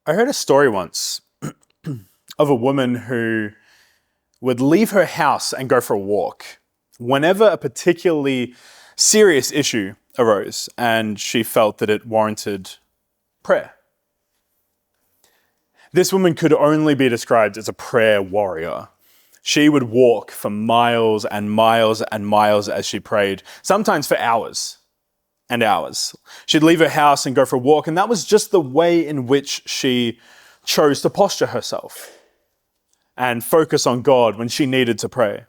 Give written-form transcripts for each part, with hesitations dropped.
I heard a story once of a woman who would leave her house and go for a walk whenever a particularly serious issue arose and she felt that it warranted prayer. This woman could only be described as a prayer warrior. She would walk for miles and miles and miles as she prayed, sometimes for hours and hours. She'd leave her house and go for a walk, and that was just the way in which she chose to posture herself and focus on God when she needed to pray.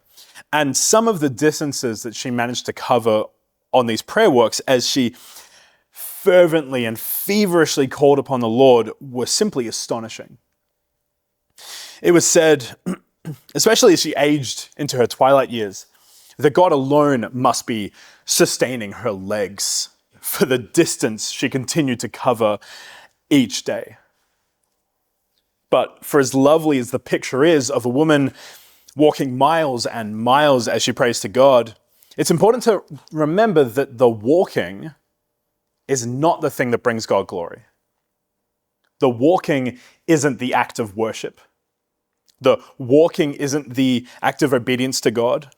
And some of the distances that she managed to cover on these prayer walks as she fervently and feverishly called upon the Lord were simply astonishing. It was said, especially as she aged into her twilight years, that God alone must be sustaining her legs for the distance she continued to cover each day. But for as lovely as the picture is of a woman walking miles and miles as she prays to God, it's important to remember that the walking is not the thing that brings God glory. The walking isn't the act of worship. The walking isn't the act of obedience to God.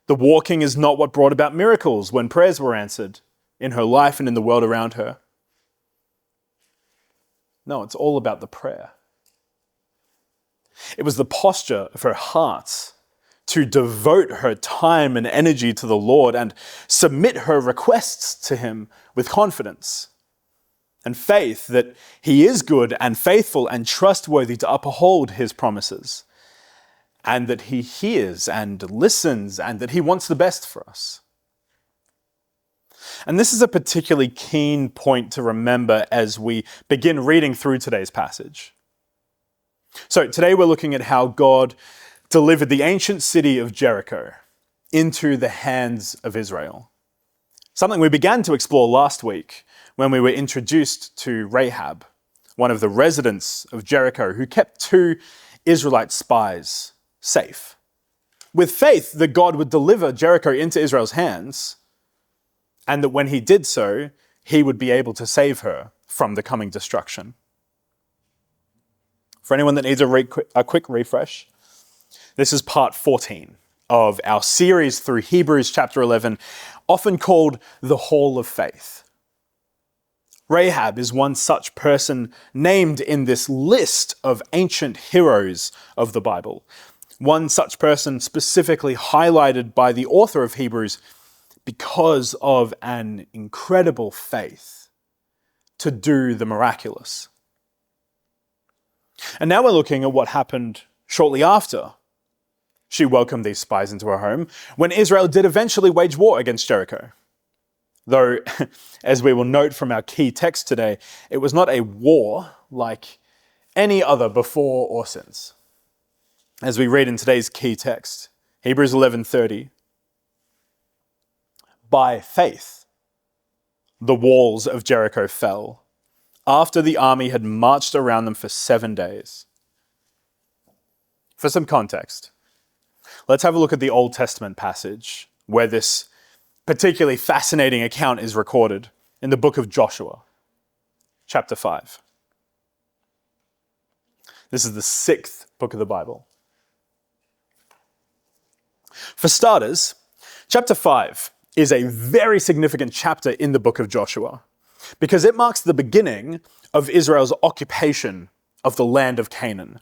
The walking is not what brought about miracles when prayers were answered in her life and in the world around her. No, it's all about the prayer. It was the posture of her heart to devote her time and energy to the Lord and submit her requests to Him with confidence and faith that He is good and faithful and trustworthy to uphold His promises, and that He hears and listens and that He wants the best for us. And this is a particularly keen point to remember as we begin reading through today's passage. So today we're looking at how God delivered the ancient city of Jericho into the hands of Israel. Something we began to explore last week when we were introduced to Rahab, one of the residents of Jericho who kept 2 Israelite spies safe, with faith that God would deliver Jericho into Israel's hands, and that when He did so, He would be able to save her from the coming destruction. For anyone that needs a quick refresh, this is part 14 of our series through Hebrews chapter 11, often called the Hall of Faith. Rahab is one such person named in this list of ancient heroes of the Bible. One such person specifically highlighted by the author of Hebrews because of an incredible faith to do the miraculous. And now we're looking at what happened shortly after she welcomed these spies into her home, when Israel did eventually wage war against Jericho. Though, as we will note from our key text today, it was not a war like any other before or since. As we read in today's key text, Hebrews 11:30, by faith, the walls of Jericho fell after the army had marched around them for 7 days. For some context, let's have a look at the Old Testament passage where this particularly fascinating account is recorded in the book of Joshua, chapter 5. This is the 6th book of the Bible. For starters, chapter 5 is a very significant chapter in the book of Joshua because it marks the beginning of Israel's occupation of the land of Canaan,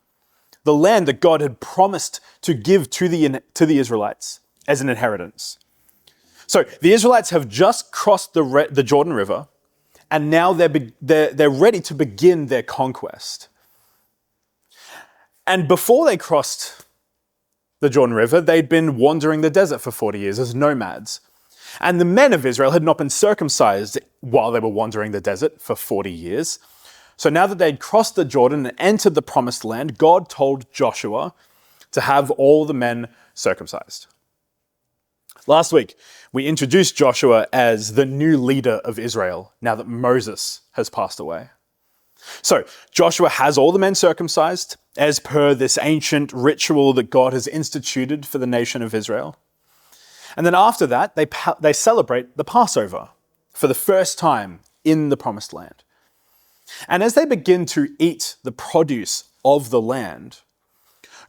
the land that God had promised to give to the Israelites as an inheritance. So the Israelites have just crossed the Jordan River, and now they're ready to begin their conquest. And before they crossed the Jordan River, they'd been wandering the desert for 40 years as nomads. And the men of Israel had not been circumcised while they were wandering the desert for 40 years. So now that they'd crossed the Jordan and entered the promised land, God told Joshua to have all the men circumcised. Last week, we introduced Joshua as the new leader of Israel now that Moses has passed away. So Joshua has all the men circumcised as per this ancient ritual that God has instituted for the nation of Israel. And then after that, they celebrate the Passover for the first time in the promised land. And as they begin to eat the produce of the land,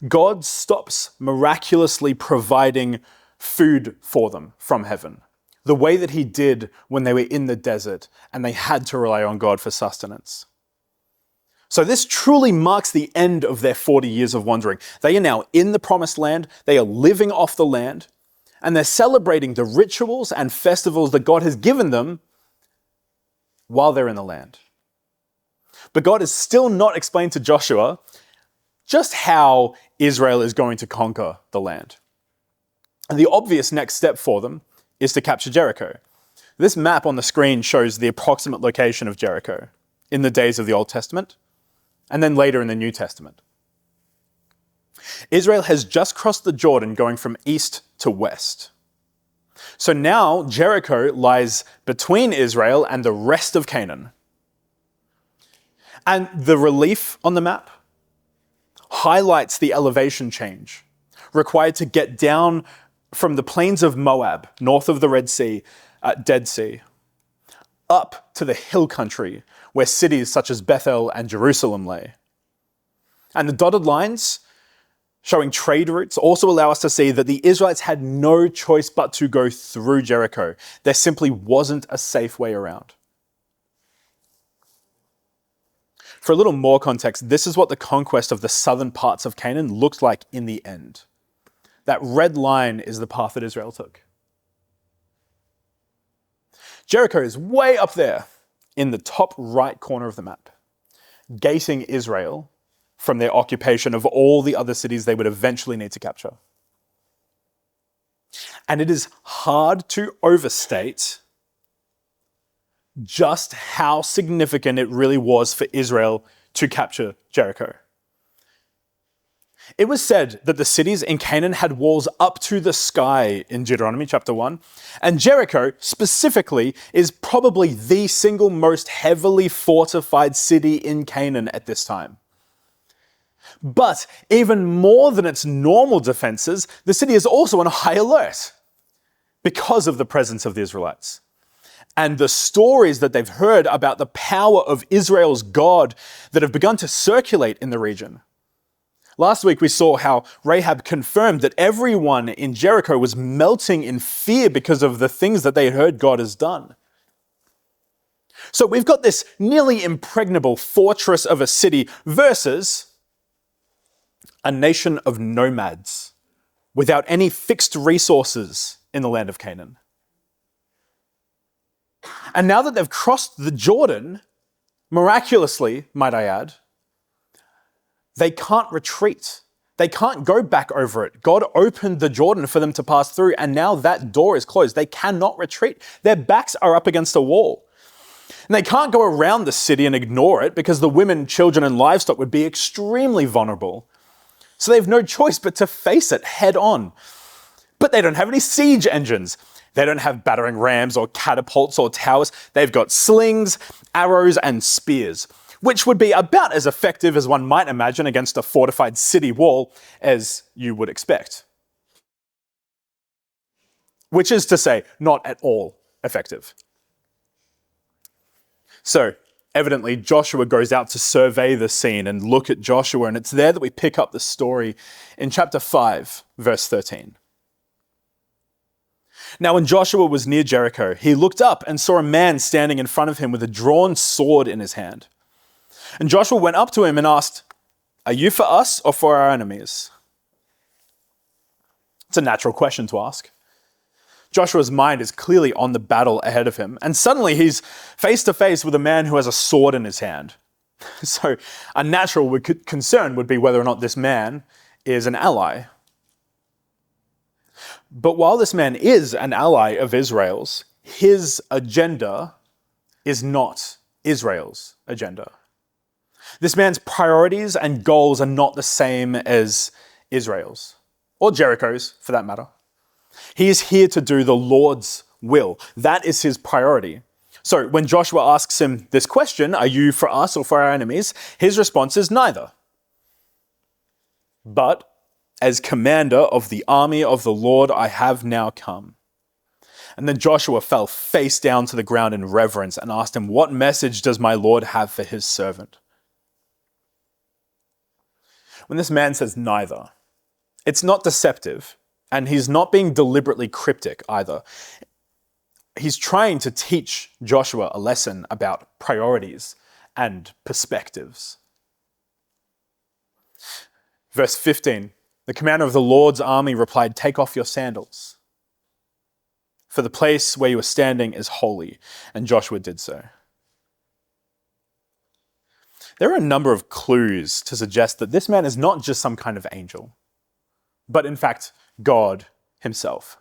God stops miraculously providing food for them from heaven, the way that he did when they were in the desert and they had to rely on God for sustenance. So this truly marks the end of their 40 years of wandering. They are now in the promised land, they are living off the land, and they're celebrating the rituals and festivals that God has given them while they're in the land. But God has still not explained to Joshua just how Israel is going to conquer the land. And the obvious next step for them is to capture Jericho. This map on the screen shows the approximate location of Jericho in the days of the Old Testament, and then later in the New Testament. Israel has just crossed the Jordan going from east to west. So now Jericho lies between Israel and the rest of Canaan. And the relief on the map highlights the elevation change required to get down from the plains of Moab, north of the Dead Sea, up to the hill country where cities such as Bethel and Jerusalem lay. And the dotted lines showing trade routes also allow us to see that the Israelites had no choice but to go through Jericho. There simply wasn't a safe way around. For a little more context, this is what the conquest of the southern parts of Canaan looked like in the end. That red line is the path that Israel took. Jericho is way up there in the top right corner of the map, gating Israel from their occupation of all the other cities they would eventually need to capture. And it is hard to overstate just how significant it really was for Israel to capture Jericho. It was said that the cities in Canaan had walls up to the sky in Deuteronomy chapter 1, and Jericho specifically is probably the single most heavily fortified city in Canaan at this time. But even more than its normal defenses, the city is also on high alert because of the presence of the Israelites and the stories that they've heard about the power of Israel's God that have begun to circulate in the region. Last week we saw how Rahab confirmed that everyone in Jericho was melting in fear because of the things that they had heard God has done. So we've got this nearly impregnable fortress of a city versus a nation of nomads without any fixed resources in the land of Canaan. And now that they've crossed the Jordan, miraculously, might I add, they can't retreat. They can't go back over it. God opened the Jordan for them to pass through, and now that door is closed. They cannot retreat. Their backs are up against a wall. And they can't go around the city and ignore it because the women, children, and livestock would be extremely vulnerable. So they have no choice but to face it head on. But they don't have any siege engines. They don't have battering rams or catapults or towers. They've got slings, arrows, and spears, which would be about as effective as one might imagine against a fortified city wall as you would expect. Which is to say, not at all effective. So, evidently, Joshua goes out to survey the scene and look at Joshua, and it's there that we pick up the story in chapter 5, verse 13. Now, when Joshua was near Jericho, he looked up and saw a man standing in front of him with a drawn sword in his hand. And Joshua went up to him and asked, "Are you for us or for our enemies?" It's a natural question to ask. Joshua's mind is clearly on the battle ahead of him, and suddenly he's face to face with a man who has a sword in his hand. So a natural concern would be whether or not this man is an ally. But while this man is an ally of Israel's, his agenda is not Israel's agenda. This man's priorities and goals are not the same as Israel's, or Jericho's for that matter. He is here to do the Lord's will. That is his priority. So when Joshua asks him this question, "Are you for us or for our enemies?" his response is neither. "But as commander of the army of the Lord, I have now come." And then Joshua fell face down to the ground in reverence and asked him, "What message does my Lord have for his servant?" When this man says neither, it's not deceptive, and he's not being deliberately cryptic either. He's trying to teach Joshua a lesson about priorities and perspectives. Verse 15, the commander of the Lord's army replied, "Take off your sandals, for the place where you are standing is holy." And Joshua did so. There are a number of clues to suggest that this man is not just some kind of angel, but in fact, God himself.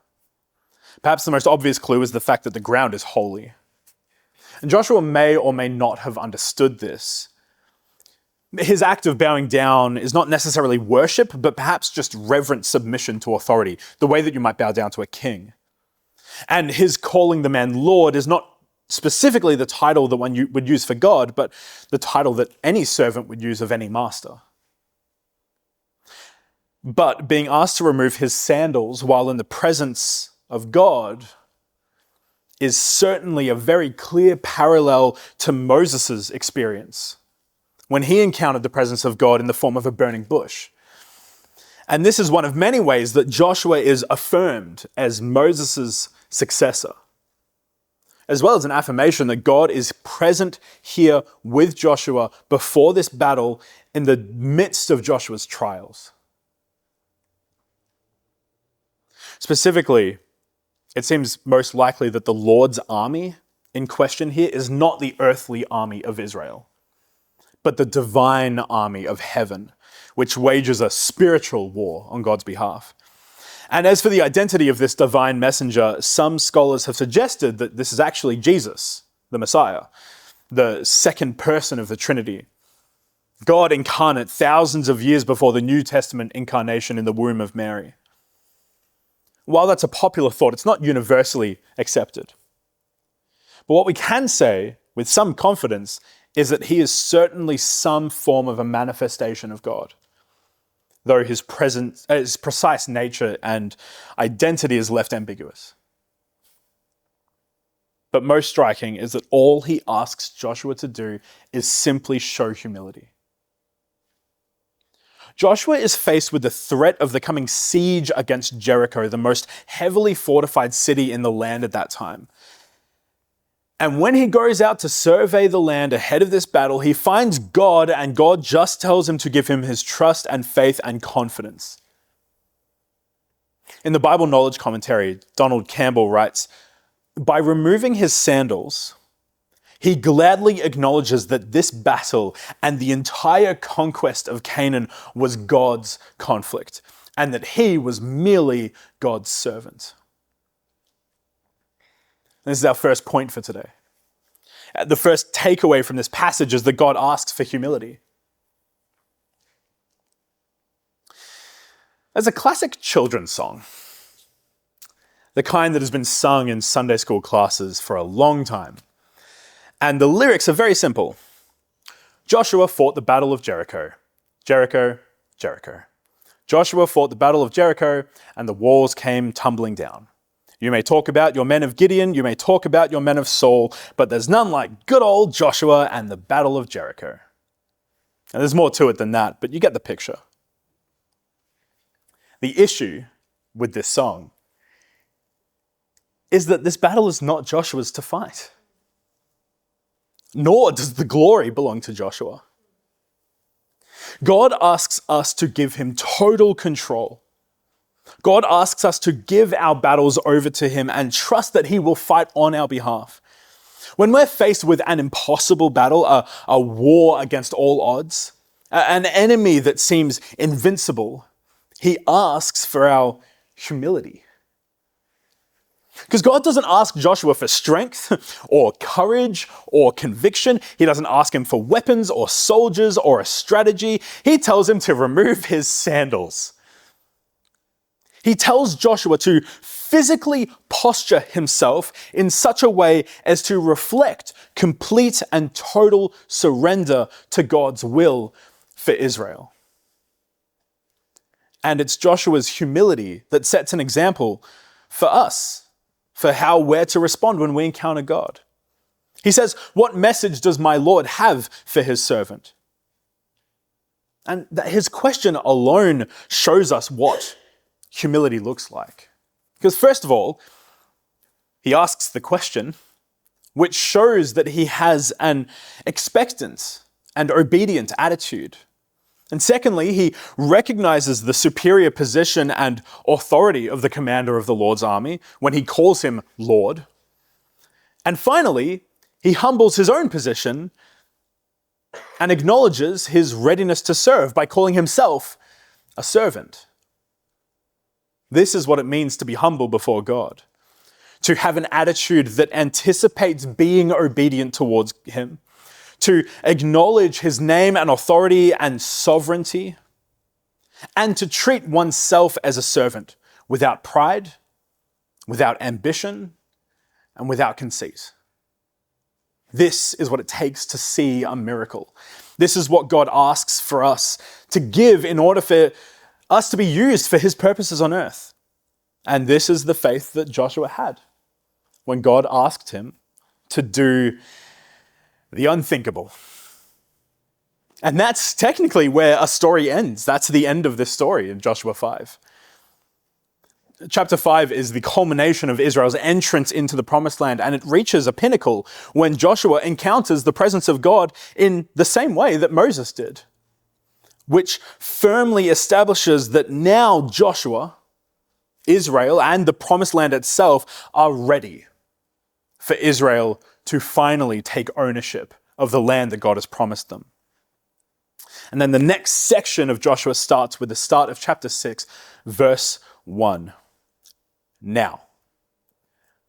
Perhaps the most obvious clue is the fact that the ground is holy. And Joshua may or may not have understood this. His act of bowing down is not necessarily worship, but perhaps just reverent submission to authority, the way that you might bow down to a king. And his calling the man Lord is not specifically the title that one would use for God, but the title that any servant would use of any master. But being asked to remove his sandals while in the presence of God is certainly a very clear parallel to Moses' experience when he encountered the presence of God in the form of a burning bush. And this is one of many ways that Joshua is affirmed as Moses' successor, as well as an affirmation that God is present here with Joshua before this battle in the midst of Joshua's trials. Specifically, it seems most likely that the Lord's army in question here is not the earthly army of Israel, but the divine army of heaven, which wages a spiritual war on God's behalf. And as for the identity of this divine messenger, some scholars have suggested that this is actually Jesus, the Messiah, the second person of the Trinity, God incarnate thousands of years before the New Testament incarnation in the womb of Mary. While that's a popular thought, it's not universally accepted. But what we can say with some confidence is that he is certainly some form of a manifestation of God, though his precise nature and identity is left ambiguous. But most striking is that all he asks Joshua to do is simply show humility. Joshua is faced with the threat of the coming siege against Jericho, the most heavily fortified city in the land at that time. And when he goes out to survey the land ahead of this battle, he finds God, and God just tells him to give him his trust and faith and confidence. In the Bible Knowledge Commentary, Donald Campbell writes, "By removing his sandals, he gladly acknowledges that this battle and the entire conquest of Canaan was God's conflict, and that he was merely God's servant." This is our first point for today. The first takeaway from this passage is that God asks for humility. There's a classic children's song, the kind that has been sung in Sunday school classes for a long time. And the lyrics are very simple. Joshua fought the battle of Jericho. Jericho, Jericho. Joshua fought the battle of Jericho, and the walls came tumbling down. You may talk about your men of Gideon, you may talk about your men of Saul, but there's none like good old Joshua and the battle of Jericho. And there's more to it than that, but you get the picture. The issue with this song is that this battle is not Joshua's to fight. Nor does the glory belong to Joshua. God asks us to give him total control. God asks us to give our battles over to him and trust that he will fight on our behalf. When we're faced with an impossible battle, a war against all odds, an enemy that seems invincible, he asks for our humility. Because God doesn't ask Joshua for strength or courage or conviction. He doesn't ask him for weapons or soldiers or a strategy. He tells him to remove his sandals. He tells Joshua to physically posture himself in such a way as to reflect complete and total surrender to God's will for Israel. And it's Joshua's humility that sets an example for us, for how we're to respond when we encounter God. He says, "What message does my Lord have for his servant?" And that his question alone shows us what humility looks like. Because first of all, he asks the question, which shows that he has an expectant and obedient attitude. And secondly, he recognizes the superior position and authority of the commander of the Lord's army when he calls him Lord. And finally, he humbles his own position and acknowledges his readiness to serve by calling himself a servant. This is what it means to be humble before God, to have an attitude that anticipates being obedient towards him, to acknowledge his name and authority and sovereignty, and to treat oneself as a servant without pride, without ambition, and without conceit. This is what it takes to see a miracle. This is what God asks for us to give in order for us to be used for his purposes on earth. And this is the faith that Joshua had when God asked him to do the unthinkable. And that's technically where a story ends. That's the end of this story in Joshua 5. Chapter 5 is the culmination of Israel's entrance into the promised land, and it reaches a pinnacle when Joshua encounters the presence of God in the same way that Moses did, which firmly establishes that now Joshua, Israel, and the promised land itself are ready for Israel to finally take ownership of the land that God has promised them. And then the next section of Joshua starts with the start of chapter 6, verse 1. Now,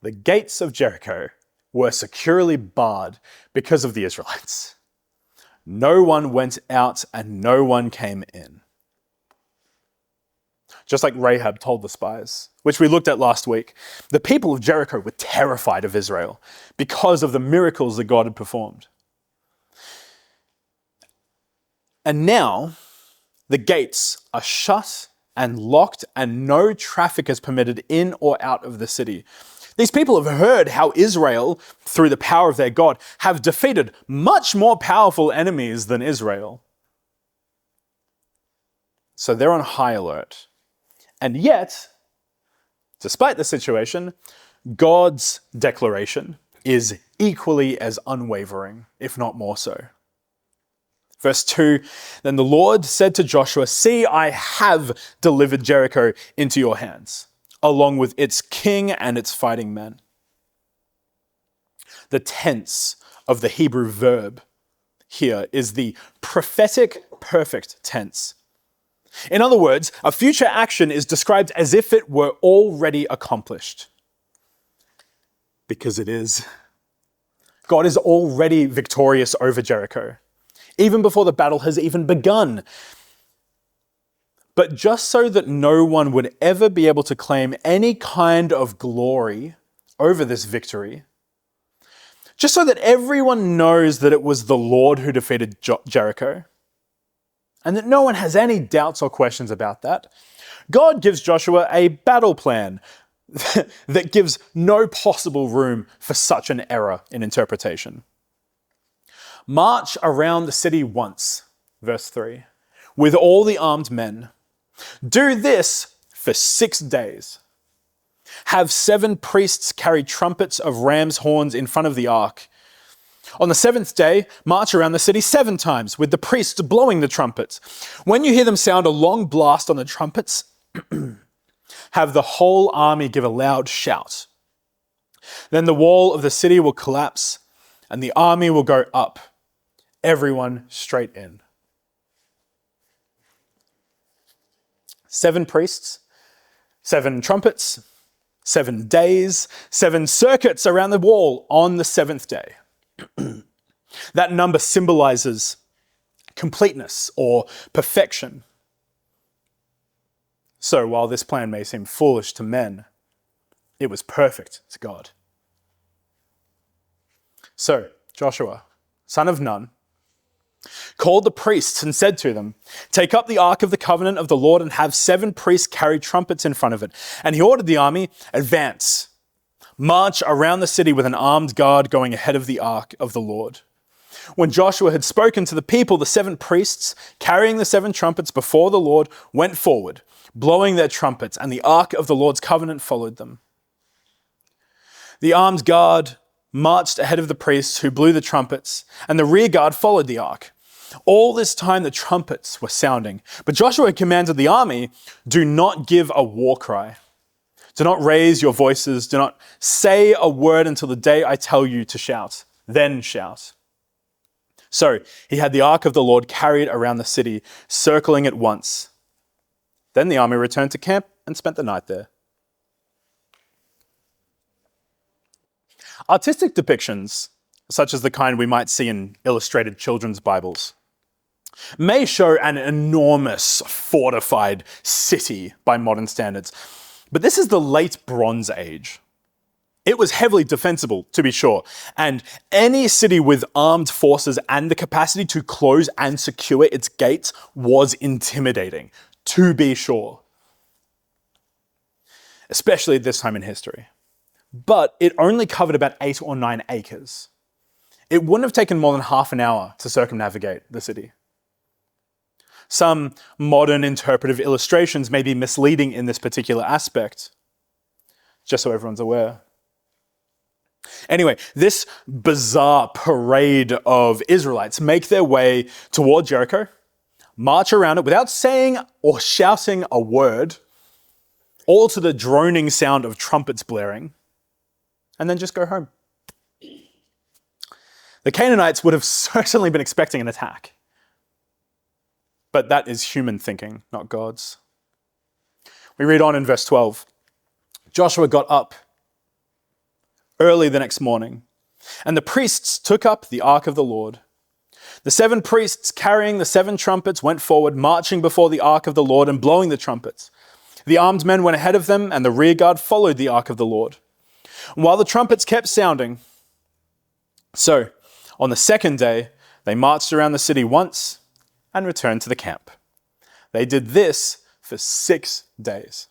the gates of Jericho were securely barred because of the Israelites. No one went out and no one came in. Just like Rahab told the spies, which we looked at last week, the people of Jericho were terrified of Israel because of the miracles that God had performed. And now, the gates are shut and locked, and no traffic is permitted in or out of the city. These people have heard how Israel, through the power of their God, have defeated much more powerful enemies than Israel. So they're on high alert. And yet, despite the situation, God's declaration is equally as unwavering, if not more so. Verse 2, then the Lord said to Joshua, "See, I have delivered Jericho into your hands, along with its king and its fighting men." The tense of the Hebrew verb here is the prophetic perfect tense. In other words, a future action is described as if it were already accomplished. Because it is. God is already victorious over Jericho, even before the battle has even begun. But just so that no one would ever be able to claim any kind of glory over this victory, just so that everyone knows that it was the Lord who defeated Jericho, and that no one has any doubts or questions about that, God gives Joshua a battle plan that gives no possible room for such an error in interpretation. March around the city once, verse 3, with all the armed men. Do this for 6 days. Have 7 priests carry trumpets of ram's horns in front of the ark. On the 7th day, march around the city 7 times, with the priests blowing the trumpets. When you hear them sound a long blast on the trumpets, have the whole army give a loud shout. Then the wall of the city will collapse, and the army will go up, everyone straight in. 7 priests, 7 trumpets, 7 days, 7 circuits around the wall on the 7th day. That number symbolizes completeness or perfection. So while this plan may seem foolish to men, it was perfect to God. So Joshua, son of Nun, called the priests and said to them, "Take up the ark of the covenant of the Lord and have 7 priests carry trumpets in front of it." And he ordered the army, "Advance. march around the city with an armed guard going ahead of the ark of the Lord. When Joshua had spoken to the people, the 7 priests, carrying the 7 trumpets before the Lord, went forward, blowing their trumpets, and the ark of the Lord's covenant followed them. The armed guard marched ahead of the priests who blew the trumpets, and the rear guard followed the ark. All this time the trumpets were sounding, but Joshua had commanded the army, "Do not give a war cry. Do not raise your voices. Do not say a word until the day I tell you to shout. Then shout." So he had the ark of the Lord carried around the city, circling it once. Then the army returned to camp and spent the night there. Artistic depictions, such as the kind we might see in illustrated children's Bibles, may show an enormous fortified city by modern standards, but this is the late Bronze Age. It was heavily defensible, to be sure, and any city with armed forces and the capacity to close and secure its gates was intimidating, to be sure. Especially at this time in history. But it only covered about 8 or 9 acres. It wouldn't have taken more than half an hour to circumnavigate the city. Some modern interpretive illustrations may be misleading in this particular aspect, just so everyone's aware. Anyway, this bizarre parade of Israelites make their way toward Jericho, march around it without saying or shouting a word, all to the droning sound of trumpets blaring, and then just go home. The Canaanites would have certainly been expecting an attack. But that is human thinking, not God's. We read on in verse 12. Joshua got up early the next morning, and the priests took up the ark of the Lord. The 7 priests carrying the 7 trumpets went forward, marching before the ark of the Lord and blowing the trumpets. The armed men went ahead of them, and the rear guard followed the ark of the Lord. And while the trumpets kept sounding, so on the second day, they marched around the city once and returned to the camp. They did this for 6 days.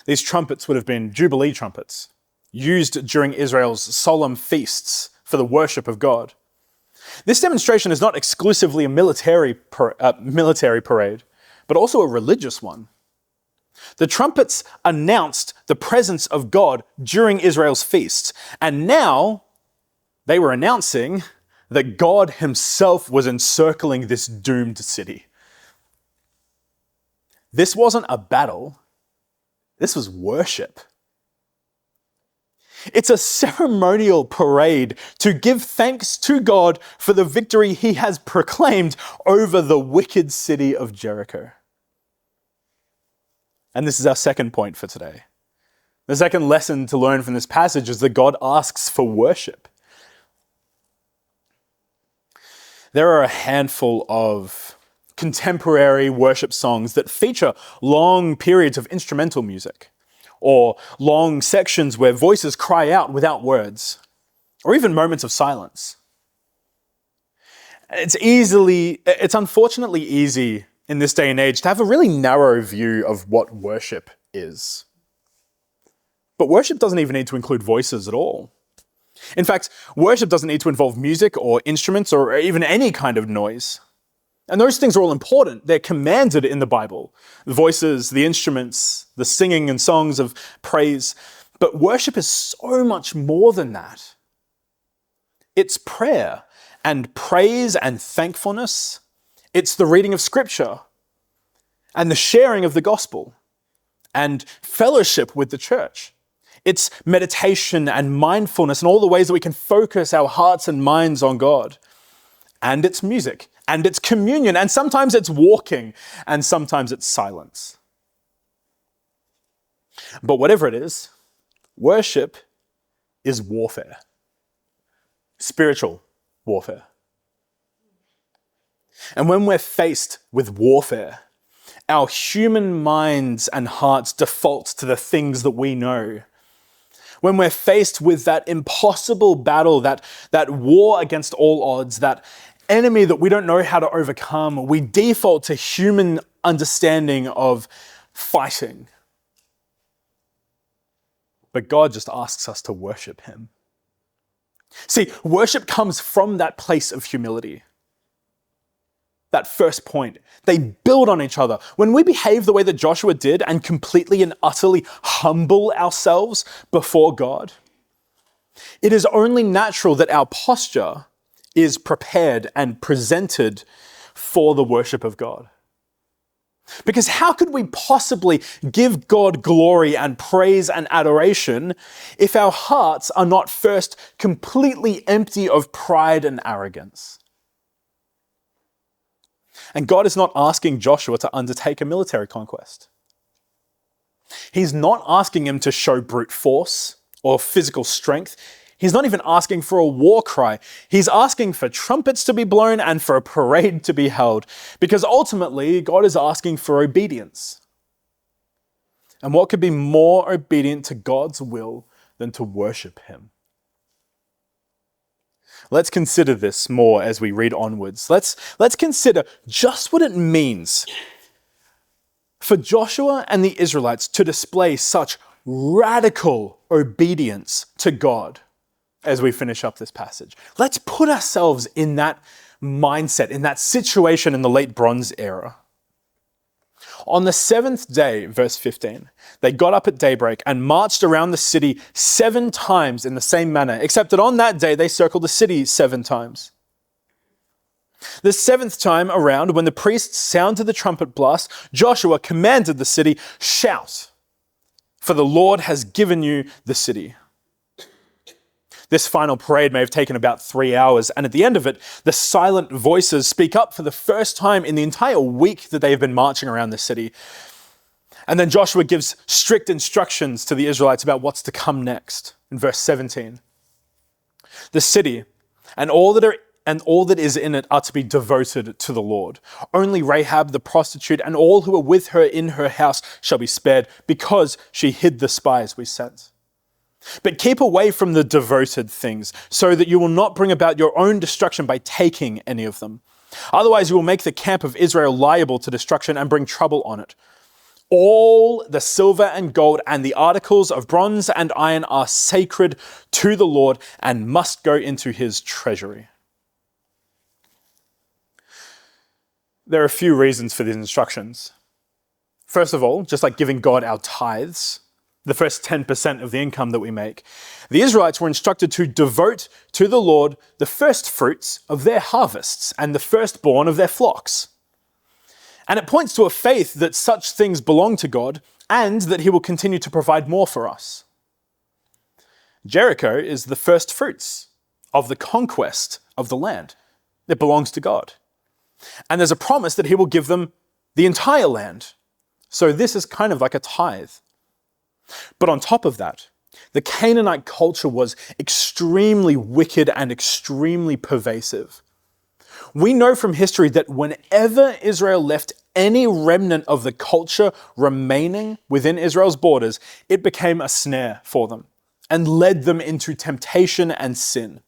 These trumpets would have been Jubilee trumpets, used during Israel's solemn feasts for the worship of God. This demonstration is not exclusively a military parade, but also a religious one. The trumpets announced the presence of God during Israel's feasts, and now they were announcing that God himself was encircling this doomed city. This wasn't a battle. This was worship. It's a ceremonial parade to give thanks to God for the victory he has proclaimed over the wicked city of Jericho. And this is our second point for today. The second lesson to learn from this passage is that God asks for worship. There are a handful of contemporary worship songs that feature long periods of instrumental music, or long sections where voices cry out without words, or even moments of silence. It's unfortunately easy in this day and age to have a really narrow view of what worship is. But worship doesn't even need to include voices at all. In fact, worship doesn't need to involve music or instruments or even any kind of noise. And those things are all important. They're commanded in the Bible. The voices, the instruments, the singing and songs of praise. But worship is so much more than that. It's prayer and praise and thankfulness. It's the reading of Scripture and the sharing of the gospel and fellowship with the church. It's meditation and mindfulness and all the ways that we can focus our hearts and minds on God. And it's music, and it's communion, and sometimes it's walking, and sometimes it's silence. But whatever it is, worship is warfare. Spiritual warfare. And when we're faced with warfare, our human minds and hearts default to the things that we know. When we're faced with that impossible battle, that war against all odds, that enemy that we don't know how to overcome, we default to human understanding of fighting. but God just asks us to worship him. See, worship comes from that place of humility. That first point. They build on each other. When we behave the way that Joshua did and completely and utterly humble ourselves before God, it is only natural that our posture is prepared and presented for the worship of God. Because how could we possibly give God glory and praise and adoration if our hearts are not first completely empty of pride and arrogance? And God is not asking Joshua to undertake a military conquest. He's not asking him to show brute force or physical strength. He's not even asking for a war cry. He's asking for trumpets to be blown and for a parade to be held, because ultimately God is asking for obedience. And what could be more obedient to God's will than to worship him? Let's consider this more as we read onwards. Let's consider just what it means for Joshua and the Israelites to display such radical obedience to God as we finish up this passage. Let's put ourselves in that mindset, in that situation in the late Bronze era. On the seventh day, verse 15, they got up at daybreak and marched around the city 7 times in the same manner, except that on that day they circled the city 7 times. The 7th time around, when the priests sounded the trumpet blast, Joshua commanded the city, "Shout, for the Lord has given you the city." This final parade may have taken about 3 hours, and at the end of it, the silent voices speak up for the first time in the entire week that they have been marching around the city. And then Joshua gives strict instructions to the Israelites about what's to come next. In verse 17, the city and all that is in it are to be devoted to the Lord. Only Rahab the prostitute and all who are with her in her house shall be spared, because she hid the spies we sent. But keep away from the devoted things, so that you will not bring about your own destruction by taking any of them. Otherwise you will make the camp of Israel liable to destruction and bring trouble on it. All the silver and gold and the articles of bronze and iron are sacred to the Lord and must go into his treasury. There are a few reasons for these instructions. First of all, just like giving God our tithes, the first 10% of the income that we make, the Israelites were instructed to devote to the Lord the first fruits of their harvests and the firstborn of their flocks. And it points to a faith that such things belong to God and that he will continue to provide more for us. Jericho is the first fruits of the conquest of the land. It belongs to God. And there's a promise that he will give them the entire land. So this is kind of like a tithe. But on top of that, the Canaanite culture was extremely wicked and extremely pervasive. We know from history that whenever Israel left any remnant of the culture remaining within Israel's borders, it became a snare for them and led them into temptation and sin.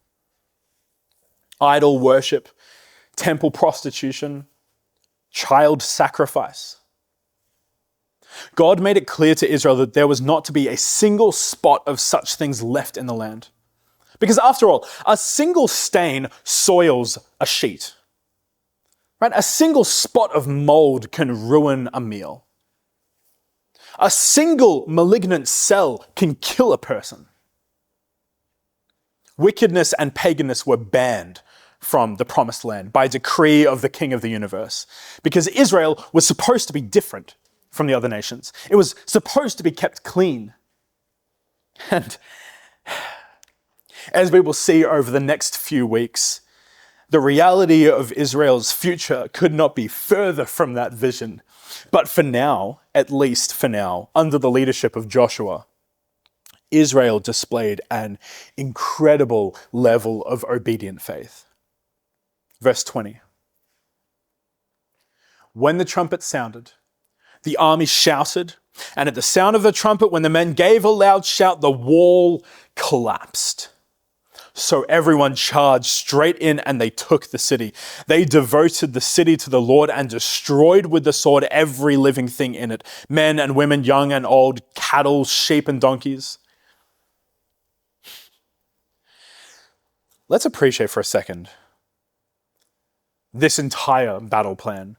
Idol worship, temple prostitution, child sacrifice. God made it clear to Israel that there was not to be a single spot of such things left in the land. Because after all, a single stain soils a sheet. Right? A single spot of mold can ruin a meal. A single malignant cell can kill a person. Wickedness and paganness were banned from the promised land by decree of the King of the universe, because Israel was supposed to be different from the other nations. It was supposed to be kept clean. And as we will see over the next few weeks, the reality of Israel's future could not be further from that vision. But for now, at least for now, under the leadership of Joshua, Israel displayed an incredible level of obedient faith. Verse 20. When the trumpet sounded, the army shouted, and at the sound of the trumpet, when the men gave a loud shout, the wall collapsed. So everyone charged straight in and they took the city. They devoted the city to the Lord and destroyed with the sword every living thing in it, men and women, young and old, cattle, sheep and donkeys. let's appreciate for a second this entire battle plan.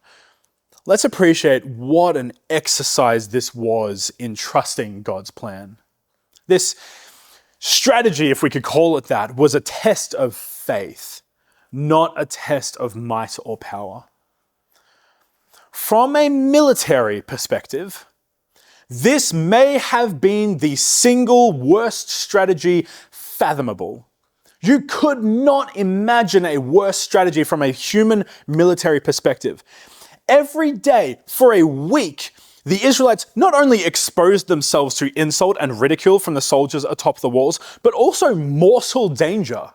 Let's appreciate what an exercise this was in trusting God's plan. This strategy, if we could call it that, was a test of faith, not a test of might or power. From a military perspective, this may have been the single worst strategy fathomable. You could not imagine a worse strategy from a human military perspective. Every day for a week, the Israelites not only exposed themselves to insult and ridicule from the soldiers atop the walls, but also mortal danger.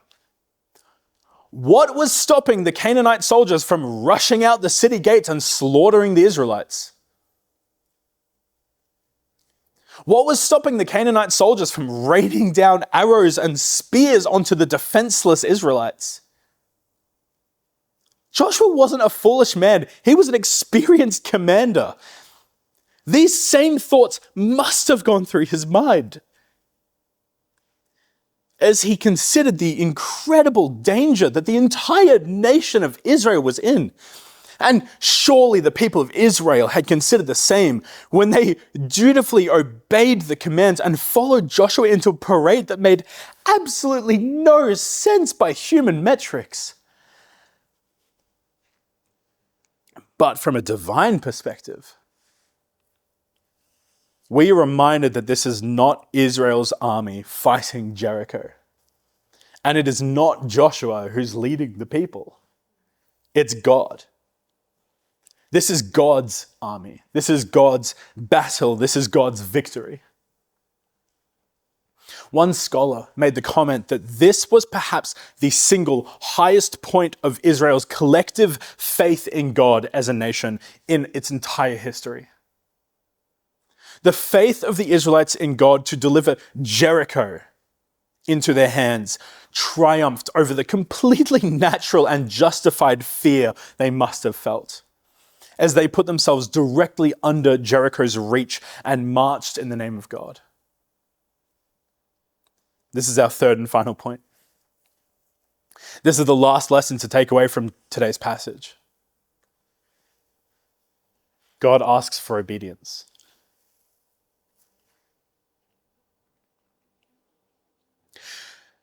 What was stopping the Canaanite soldiers from rushing out the city gates and slaughtering the Israelites? What was stopping the Canaanite soldiers from raining down arrows and spears onto the defenseless Israelites? Joshua wasn't a foolish man. He was an experienced commander. These same thoughts must have gone through his mind as he considered the incredible danger that the entire nation of Israel was in. And surely the people of Israel had considered the same when they dutifully obeyed the commands and followed Joshua into a parade that made absolutely no sense by human metrics. But from a divine perspective, we are reminded that this is not Israel's army fighting Jericho. And it is not Joshua who's leading the people. It's God. This is God's army. This is God's battle. This is God's victory. One scholar made the comment that this was perhaps the single highest point of Israel's collective faith in God as a nation in its entire history. The faith of the Israelites in God to deliver Jericho into their hands triumphed over the completely natural and justified fear they must have felt as they put themselves directly under Jericho's reach and marched in the name of God. This is our third and final point. This is the last lesson to take away from today's passage. God asks for obedience.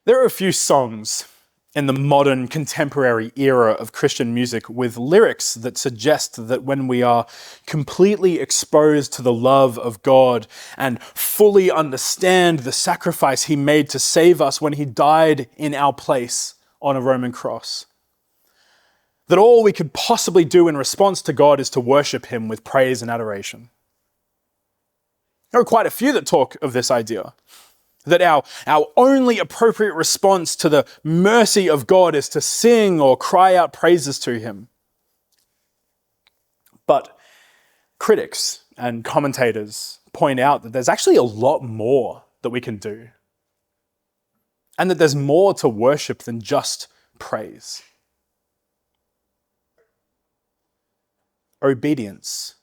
There are a few songs in the modern contemporary era of Christian music with lyrics that suggest that when we are completely exposed to the love of God and fully understand the sacrifice he made to save us when he died in our place on a Roman cross, that all we could possibly do in response to God is to worship him with praise and adoration. There are quite a few that talk of this idea, that our only appropriate response to the mercy of God is to sing or cry out praises to him. But critics and commentators point out that there's actually a lot more that we can do, and that there's more to worship than just praise. Obedience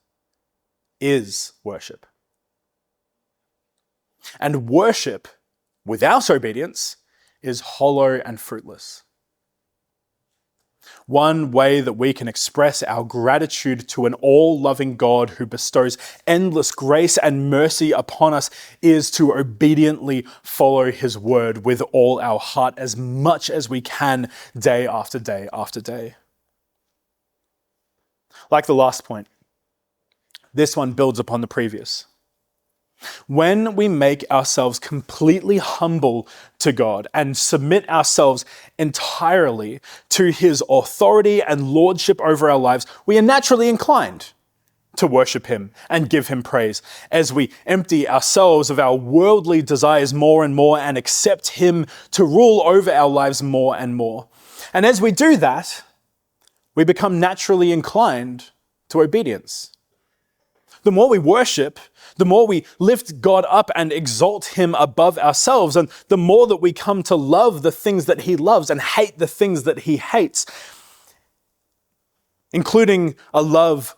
is worship. And worship without obedience is hollow and fruitless. One way that we can express our gratitude to an all-loving God who bestows endless grace and mercy upon us is to obediently follow his word with all our heart as much as we can, day after day after day. Like the last point, this one builds upon the previous. When we make ourselves completely humble to God and submit ourselves entirely to his authority and lordship over our lives, we are naturally inclined to worship him and give him praise as we empty ourselves of our worldly desires more and more and accept him to rule over our lives more and more. And as we do that, we become naturally inclined to obedience. The more we worship, the more we lift God up and exalt him above ourselves, and the more that we come to love the things that he loves and hate the things that he hates, including a love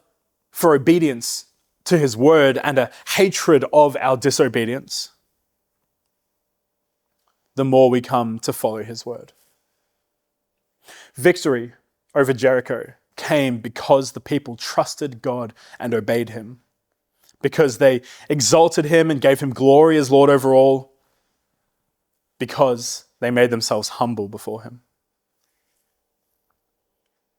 for obedience to his word and a hatred of our disobedience, the more we come to follow his word. Victory over Jericho came because the people trusted God and obeyed him, because they exalted him and gave him glory as Lord over all, because they made themselves humble before him.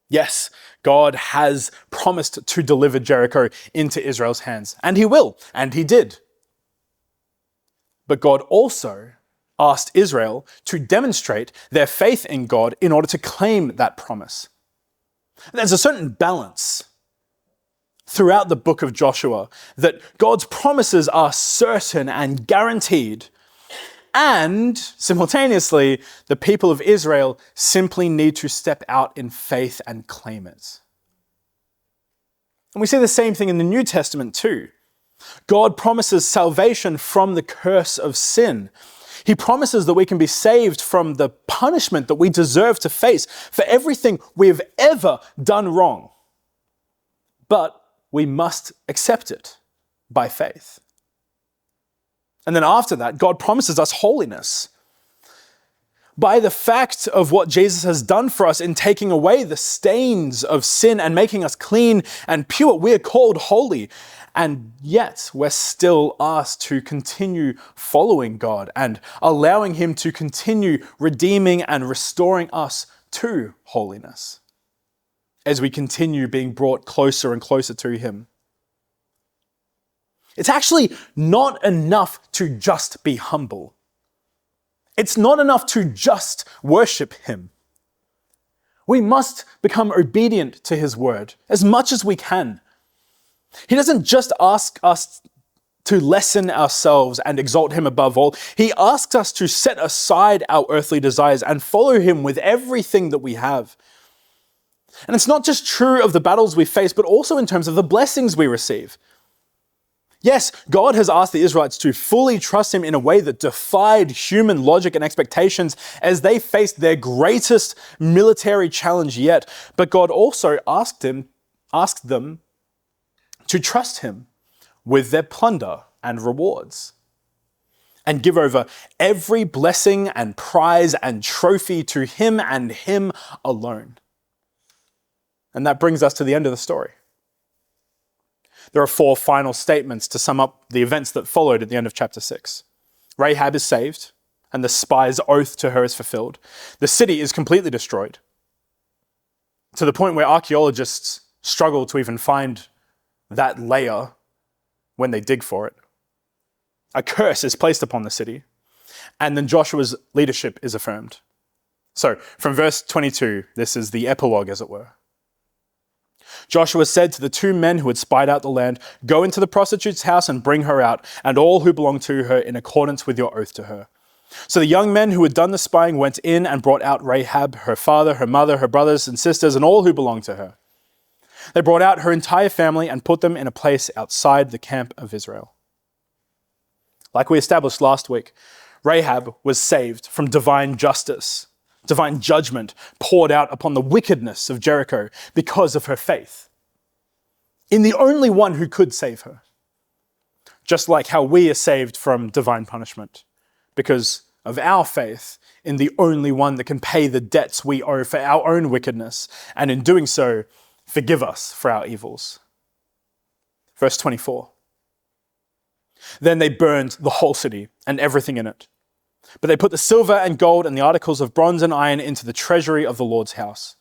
Yes, God has promised to deliver Jericho into Israel's hands, and he will, and he did. But God also asked Israel to demonstrate their faith in God in order to claim that promise. There's a certain balance throughout the book of Joshua that God's promises are certain and guaranteed, and simultaneously, the people of Israel simply need to step out in faith and claim it. And we see the same thing in the New Testament too. God promises salvation from the curse of sin. He promises that we can be saved from the punishment that we deserve to face for everything we have ever done wrong. But we must accept it by faith. And then after that, God promises us holiness. By the fact of what Jesus has done for us in taking away the stains of sin and making us clean and pure, we are called holy. And yet we're still asked to continue following God and allowing him to continue redeeming and restoring us to holiness as we continue being brought closer and closer to him. It's actually not enough to just be humble. It's not enough to just worship him. We must become obedient to his word as much as we can. He doesn't just ask us to lessen ourselves and exalt him above all. He asks us to set aside our earthly desires and follow him with everything that we have. And it's not just true of the battles we face, but also in terms of the blessings we receive. Yes, God has asked the Israelites to fully trust him in a way that defied human logic and expectations as they faced their greatest military challenge yet. But God also asked them to trust him with their plunder and rewards and give over every blessing and prize and trophy to him and him alone. And that brings us to the end of the story. There are 4 final statements to sum up the events that followed at the end of chapter 6. Rahab is saved, and the spy's oath to her is fulfilled. The city is completely destroyed, to the point where archaeologists struggle to even find that layer when they dig for it. A curse is placed upon the city, and then Joshua's leadership is affirmed. So, from verse 22, this is the epilogue, as it were. Joshua said to the 2 men who had spied out the land, "Go into the prostitute's house and bring her out, and all who belong to her in accordance with your oath to her." So the young men who had done the spying went in and brought out Rahab, her father, her mother, her brothers and sisters, and all who belonged to her. They brought out her entire family and put them in a place outside the camp of Israel. Like we established last week, Rahab was saved from divine justice. Divine judgment poured out upon the wickedness of Jericho because of her faith in the only one who could save her. Just like how we are saved from divine punishment because of our faith in the only one that can pay the debts we owe for our own wickedness, and in doing so, forgive us for our evils. Verse 24. Then they burned the whole city and everything in it. But they put the silver and gold and the articles of bronze and iron into the treasury of the Lord's house.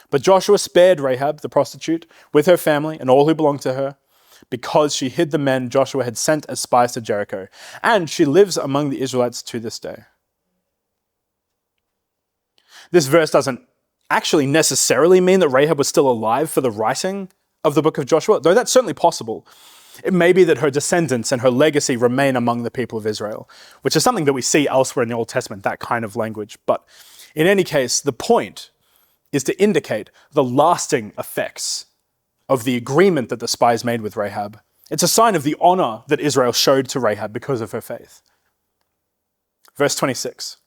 But Joshua spared Rahab, the prostitute, with her family and all who belonged to her, because she hid the men Joshua had sent as spies to Jericho. And she lives among the Israelites to this day. This verse doesn't actually necessarily mean that Rahab was still alive for the writing of the book of Joshua, though that's certainly possible. It may be that her descendants and her legacy remain among the people of Israel, which is something that we see elsewhere in the Old Testament, that kind of language. But in any case, the point is to indicate the lasting effects of the agreement that the spies made with Rahab. It's a sign of the honor that Israel showed to Rahab because of her faith. Verse 26.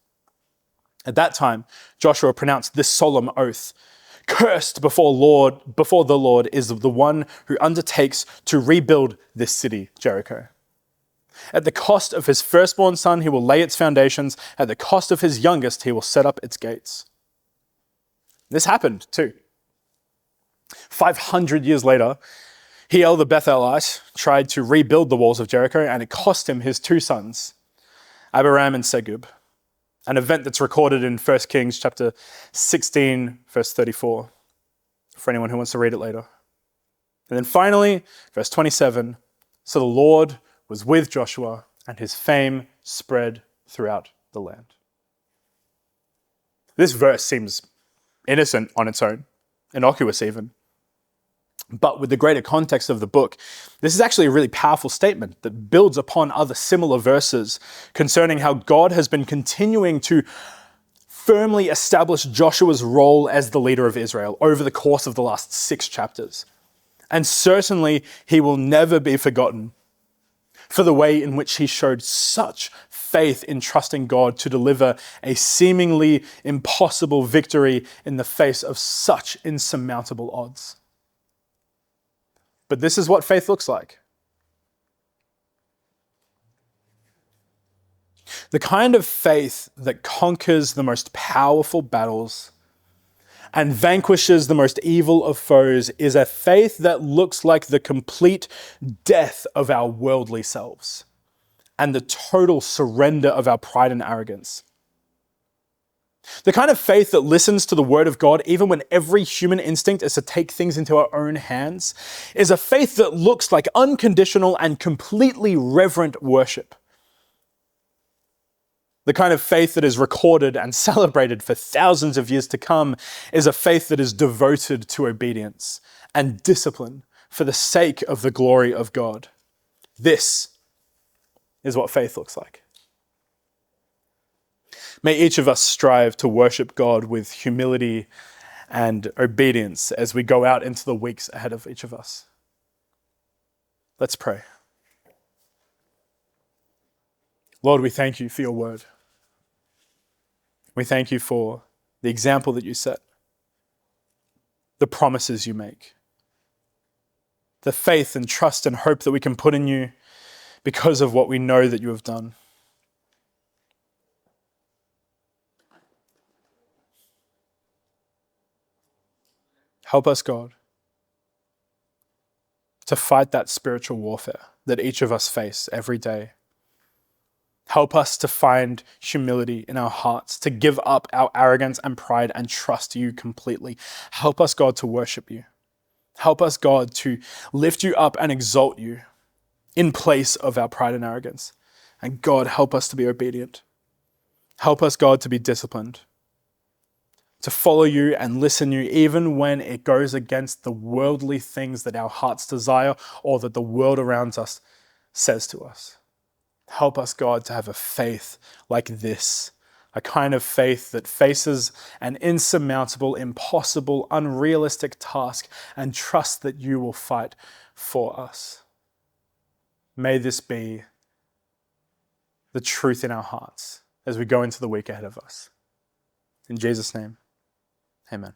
At that time, Joshua pronounced this solemn oath: "Cursed before the Lord is the one who undertakes to rebuild this city, Jericho. At the cost of his firstborn son, he will lay its foundations. At the cost of his youngest, he will set up its gates." This happened too. 500 years later, Hiel the Bethelite tried to rebuild the walls of Jericho, and it cost him his two sons, Abiram and Segub, an event that's recorded in 1 Kings chapter 16, verse 34, for anyone who wants to read it later. And then finally, verse 27, so the Lord was with Joshua, and his fame spread throughout the land. This verse seems innocent on its own, innocuous even. But with the greater context of the book, this is actually a really powerful statement that builds upon other similar verses concerning how God has been continuing to firmly establish Joshua's role as the leader of Israel over the course of the last 6 chapters. And certainly he will never be forgotten for the way in which he showed such faith in trusting God to deliver a seemingly impossible victory in the face of such insurmountable odds. But this is what faith looks like. The kind of faith that conquers the most powerful battles and vanquishes the most evil of foes is a faith that looks like the complete death of our worldly selves and the total surrender of our pride and arrogance. The kind of faith that listens to the word of God even when every human instinct is to take things into our own hands is a faith that looks like unconditional and completely reverent worship. The kind of faith that is recorded and celebrated for thousands of years to come is a faith that is devoted to obedience and discipline for the sake of the glory of God. This is what faith looks like. May each of us strive to worship God with humility and obedience as we go out into the weeks ahead of each of us. Let's pray. Lord, we thank you for your word. We thank you for the example that you set, the promises you make, the faith and trust and hope that we can put in you because of what we know that you have done. Help us, God, to fight that spiritual warfare that each of us face every day. Help us to find humility in our hearts, to give up our arrogance and pride and trust you completely. Help us, God, to worship you. Help us, God, to lift you up and exalt you in place of our pride and arrogance. And God, help us to be obedient. Help us, God, to be disciplined, to follow you and listen to you even when it goes against the worldly things that our hearts desire or that the world around us says to us. Help us, God, to have a faith like this, a kind of faith that faces an insurmountable, impossible, unrealistic task and trust that you will fight for us. May this be the truth in our hearts as we go into the week ahead of us. In Jesus' name, amen.